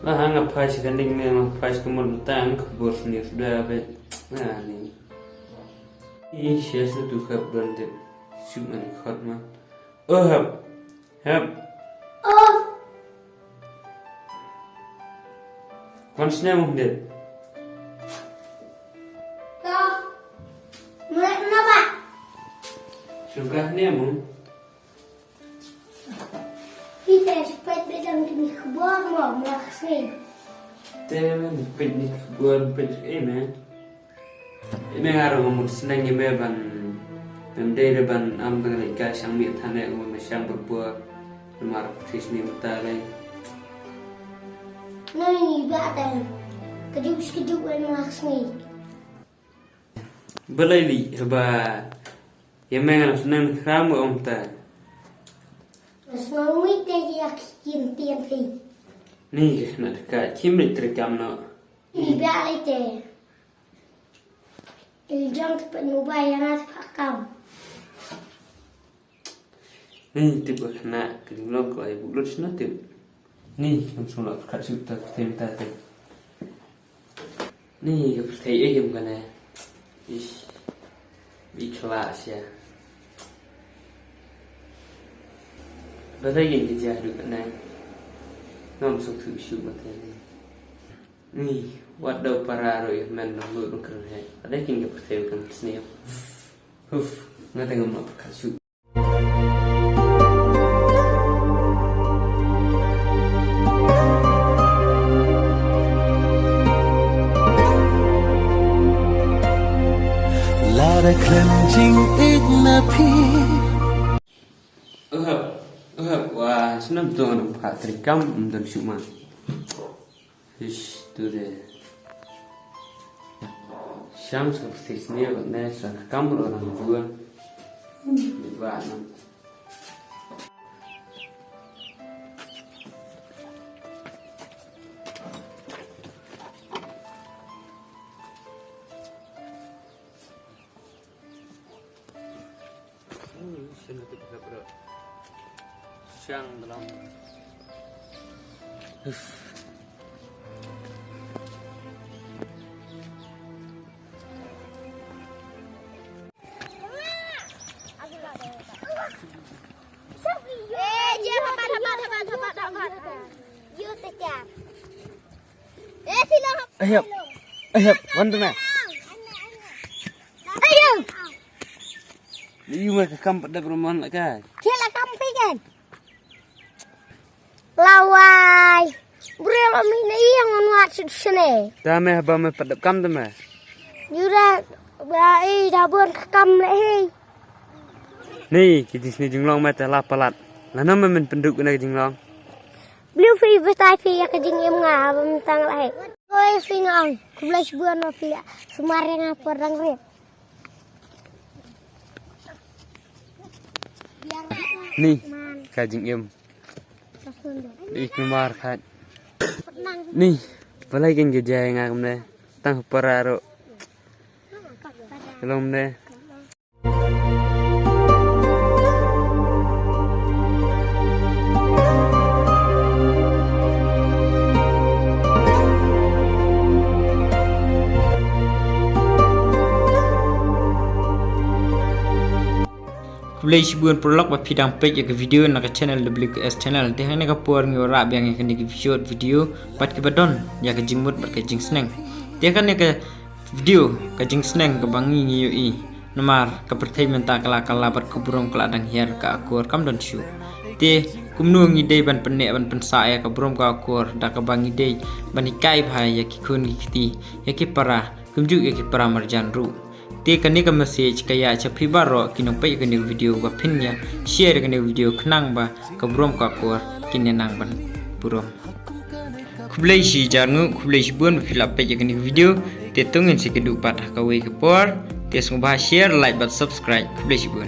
lah hang apa sih kanding ni mah pas kemudian tang kebor ni sudah bet nah ni ini siapa tu hab dan dek cuma ni khot mah hab konsnya mungkin mulai kenapa suka ni mung kita cepat bedang kini kebor mau maksud temen piknik buat piknik ini ngaruh ngomong senang ni ban pemdaya ban am dengan ikan yang miat tanah ngomong yang berbuat lemar fish ni utalai. Nah ini badan kejuk yang maksud Belai heba yang mengalah senang kamu om ta. Semua itu yang kian fi. Ni nak dekat cimrit terekam no. Ini balik deh. Ini jangan cepat nubah yang ada pakam. Ni tiba nak kelilong kau ibu lulus nanti. Ni kamu semua kat suta tem tadi. Ni pyrthei yang mana? Ish, ikhlas ya. Belai yang kerja dulu kan? Nom suatu isu macam ni. Wadah para roy men nunggu nunggu ni. Ada yang pyrthei kan seni. Nggak tengok apa kasut. Lara cleansing ignapi. Wah, senang betul nampak terekam dan cuma. Ish, tu deh. Syam seperti ini, nak sana kamera orang dua. Di mana? Sini tu kita berada. Siang dalam. Ayap, wantu na. Ayam. Ni mereka kampat dah perumahan nak kan? Kela kampi kan? Lawai. Burom ini yang menuat sini. Dah meh abang meh pada kam tu meh. Jura, bayi dah berkam leh. Ni kita sini jenglong meh telah pelat. Lana meh penduk kena jenglong. Blue free betai fi ya kejing em ngah bentang leh. Koi fi ngong, kubelas buan no fi sumareng apa rang rep. Ni kajing em. Di kamar kat. Ni balai kan gejaya ngam ne. Tang pararo. Kelom ne. Boleh sebuah prolog buat pidang page ke video nak channel WKS channel. Teh hanya kapur ngorap yang akan di video buat ke badon ya ke jingmut buat ke jing seneng. Teh kan ke video ke jing seneng ke bangi ngiyoi nomor ke pyrthei mentah kala buat ke burom keladang hiar ke akur kam don shu. Teh kumnu ngidei ban penek ban pensa ya ke burom ke akur dak ke bangi dei ban ikai bhai ya ki kun giti ya ki para kumjuk ya ki para marjan ru. Te kani ka message kaya chapi baro kinong pay kani video ba pinya share kani video kenang ba ka burom ka kor kinenang ban burom kublai shi jarngu kublai shi bun filap pay kani video te tungin si kedu pat ka we ke por te sung ba share like but subscribe kublai shi bun